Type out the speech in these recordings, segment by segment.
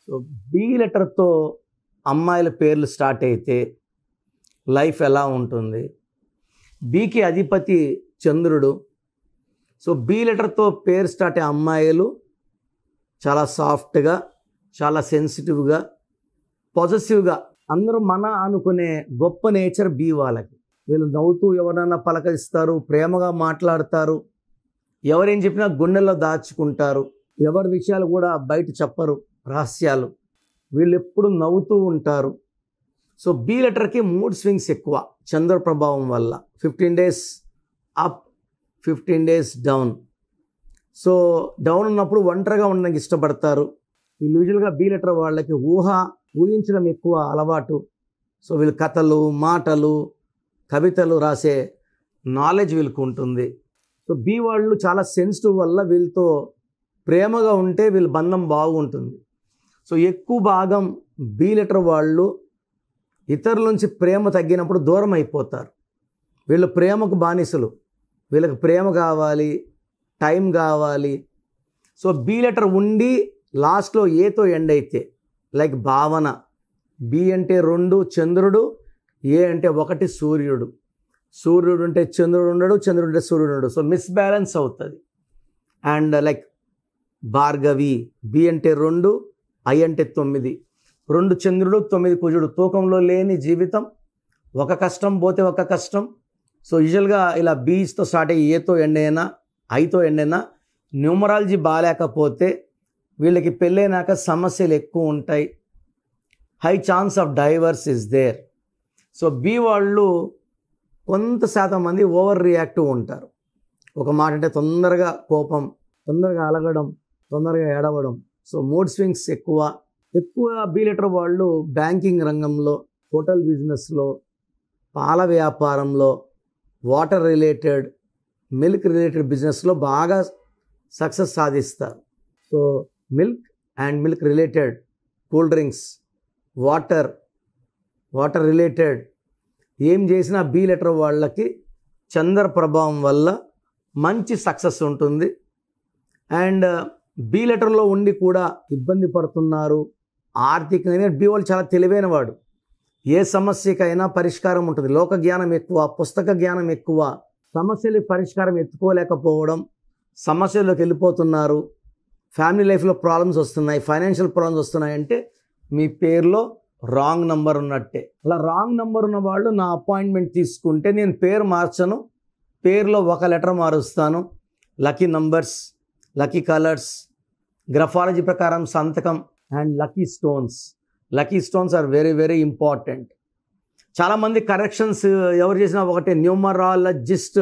So B లెటర్తో అమ్మాయిల పేర్లు start అయితే లైఫ్ ఎలా ఉంటుంది? బికి అధిపతి చంద్రుడు. సో బి లెటర్తో పేరు స్టార్ట్ అయ్యే అమ్మాయిలు చాలా సాఫ్ట్గా, చాలా సెన్సిటివ్గా, పాజిటివ్గా, అందరూ మన అనుకునే గొప్ప నేచర్ బి వాళ్ళకి. వీళ్ళు నవ్వుతూ ఎవరైనా పలకరిస్తారు, ప్రేమగా మాట్లాడతారు, ఎవరేం చెప్పినా గుండెల్లో దాచుకుంటారు, ఎవరి విషయాలు కూడా బయట చెప్పరు, రహస్యాలు. వీళ్ళు ఎప్పుడు నవ్వుతూ ఉంటారు. సో బి లెటర్కి మూడ్ స్వింగ్స్ ఎక్కువ చంద్ర ప్రభావం వల్ల. 15 days up, 15 days down. So down ఉన్నప్పుడు ఒంటరిగా ఉండడానికి ఇష్టపడతారు. వీళ్ళు యూజువల్గా బి లెటర్ వాళ్ళకి ఊహించడం ఎక్కువ అలవాటు. సో వీళ్ళు కథలు, మాటలు, కవితలు రాసే నాలెడ్జ్ వీళ్ళకు ఉంటుంది. సో బి వాళ్ళు చాలా సెన్సిటివ్ వల్ల వీళ్ళతో ప్రేమగా ఉంటే వీళ్ళ బంధం బాగుంటుంది. సో ఎక్కువ భాగం బి లెటర్ వాళ్ళు ఇతరుల నుంచి ప్రేమ తగ్గినప్పుడు దూరం అయిపోతారు. వీళ్ళు ప్రేమకు బానిసలు. వీళ్ళకి ప్రేమ కావాలి, టైం కావాలి. సో బి లెటర్ ఉండి లాస్ట్లో ఏతో ఎండ్ అయితే, లైక్ భావన. బి అంటే 2 చంద్రుడు, ఏ అంటే 1 సూర్యుడు. సూర్యుడు ఉంటే చంద్రుడు ఉండడు, చంద్రుడు ఉంటే సూర్యుడు ఉండడు. సో మిస్బ్యాలెన్స్ అవుతుంది. అండ్ లైక్ భార్గవి, బి అంటే 2, ఐ అంటే 9. 2 చంద్రుడు, 9 కుజుడు. తూకంలో లేని జీవితం, ఒక కష్టం పోతే ఒక కష్టం. సో యూజువల్గా ఇలా బీస్తో స్టార్ట్ అయ్యి ఏతో ఎండ్ అయినా, ఐతో ఎండ్ అయినా, న్యూమరాలజీ బాగాలేకపోతే వీళ్ళకి పెళ్ళైనాక సమస్యలు ఎక్కువ ఉంటాయి. High chance of divorce is there. So బి వాళ్ళు కొంత శాతం మంది ఓవర్ రియాక్టివ్ ఉంటారు. ఒక మాట అంటే తొందరగా కోపం, తొందరగా అలగడం, తొందరగా ఏడవడం. సో మూడ్ స్వింగ్స్ ఎక్కువ బి లెటర్ వాళ్ళు బ్యాంకింగ్ రంగంలో, హోటల్ బిజినెస్లో, పాల వ్యాపారంలో, వాటర్ రిలేటెడ్, మిల్క్ రిలేటెడ్ బిజినెస్లో బాగా సక్సెస్ సాధిస్తారు. So milk and milk related, cool drinks, water related ఏం చేసినా బి లెటర్ వాళ్ళకి చంద్ర ప్రభావం వల్ల మంచి సక్సెస్ ఉంటుంది. అండ్ బి లెటర్లో ఉండి కూడా ఇబ్బంది పడుతున్నారు ఆర్థికంగా. బి వాళ్ళు చాలా తెలివైన వాడు. ఏ సమస్యకైనా పరిష్కారం ఉంటుంది. లోక జ్ఞానం ఎక్కువ, పుస్తక జ్ఞానం ఎక్కువ. సమస్యలు పరిష్కారం ఎత్తుకోలేకపోవడం, సమస్యల్లోకి వెళ్ళిపోతున్నారు, ఫ్యామిలీ లైఫ్లో ప్రాబ్లమ్స్ వస్తున్నాయి, ఫైనాన్షియల్ ప్రాబ్లమ్స్ వస్తున్నాయి అంటే మీ పేరులో రాంగ్ నంబర్ ఉన్నట్టే. అలా రాంగ్ నంబర్ ఉన్న వాళ్ళు నా అపాయింట్మెంట్ తీసుకుంటే నేను పేరు మార్చను, పేరులో ఒక లెటర్ మారుస్తాను. Lucky numbers, lucky colours, graphology ప్రకారం సంతకం and lucky stones. Lucky stones are very very important. చాలామంది కరెక్షన్స్ ఎవరు చేసినా ఒకటే, న్యూమరాలజిస్ట్,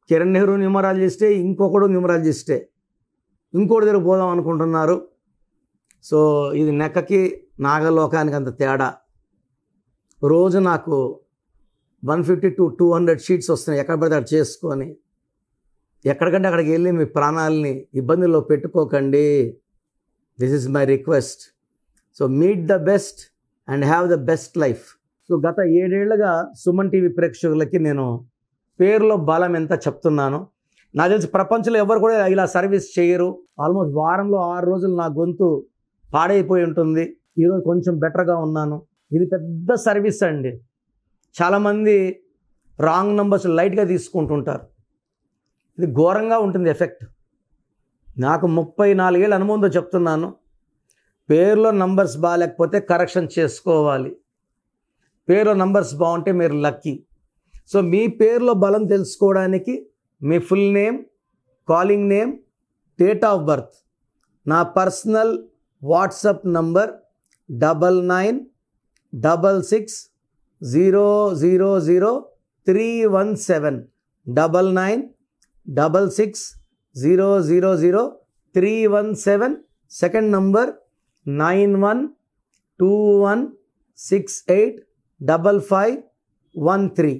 కిరణ్ నెహ్రూ న్యూమరాలజిస్టే, ఇంకొకడు న్యూమరాలజిస్టే, ఇంకోటి దగ్గర పోదాం అనుకుంటున్నారు. సో ఇది నెక్కకి నాగలోకానికి అంత తేడా. రోజు నాకు 150 to 200 షీట్స్ వస్తున్నాయి. ఎక్కడ పడితే అక్కడ చేసుకొని ఎక్కడికంటే అక్కడికి వెళ్ళి మీ ప్రాణాలని ఇబ్బందుల్లో పెట్టుకోకండి. This is my request. So meet the best and have the best life. So గత 7 ఏళ్లుగా సుమన్ టీవీ ప్రేక్షకులకి నేను పేరులో బలం ఎంత చెప్తున్నాను. నాకు తెలిసి ప్రపంచంలో ఎవరు కూడా ఇలా సర్వీస్ చేయరు. ఆల్మోస్ట్ వారంలో 6 రోజులు నా గొంతు పాడైపోయి ఉంటుంది. ఈరోజు కొంచెం బెటర్గా ఉన్నాను. ఇది పెద్ద సర్వీస్ అండి. చాలామంది రాంగ్ నంబర్స్ లైట్గా తీసుకుంటుంటారు. ఇది ఘోరంగా ఉంటుంది ఎఫెక్ట్. నాకు 34 ఏళ్ళ అనుభవంతో చెప్తున్నాను. పేరులో నంబర్స్ బాగాలేకపోతే కరెక్షన్ చేసుకోవాలి. పేరులో నంబర్స్ బాగుంటే మీరు లక్కీ. సో మీ పేరులో బలం తెలుసుకోవడానికి మీ full name, calling name, date of birth, నా personal WhatsApp number 9966000317 9966000317. Second number 9121685513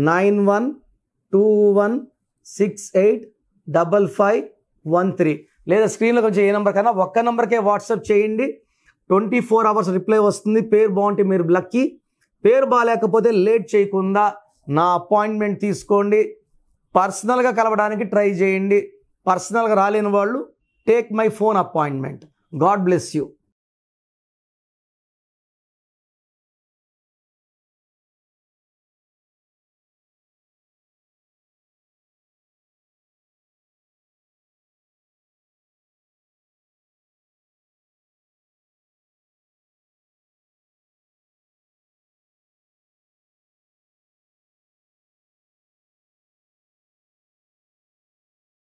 9121685513. లేదా స్క్రీన్లో కొంచెం ఏ నెంబర్ కన్నా ఒక్క నెంబర్కే వాట్సాప్ చేయండి. 24 hours రిప్లై వస్తుంది. పేరు బాగుంటే మీరు లక్కీ. పేరు బాగాలేకపోతే లేట్ చేయకుండా నా అపాయింట్మెంట్ తీసుకోండి. పర్సనల్గా కలవడానికి ట్రై చేయండి. పర్సనల్గా రాలేని వాళ్ళు take my phone appointment. God bless you.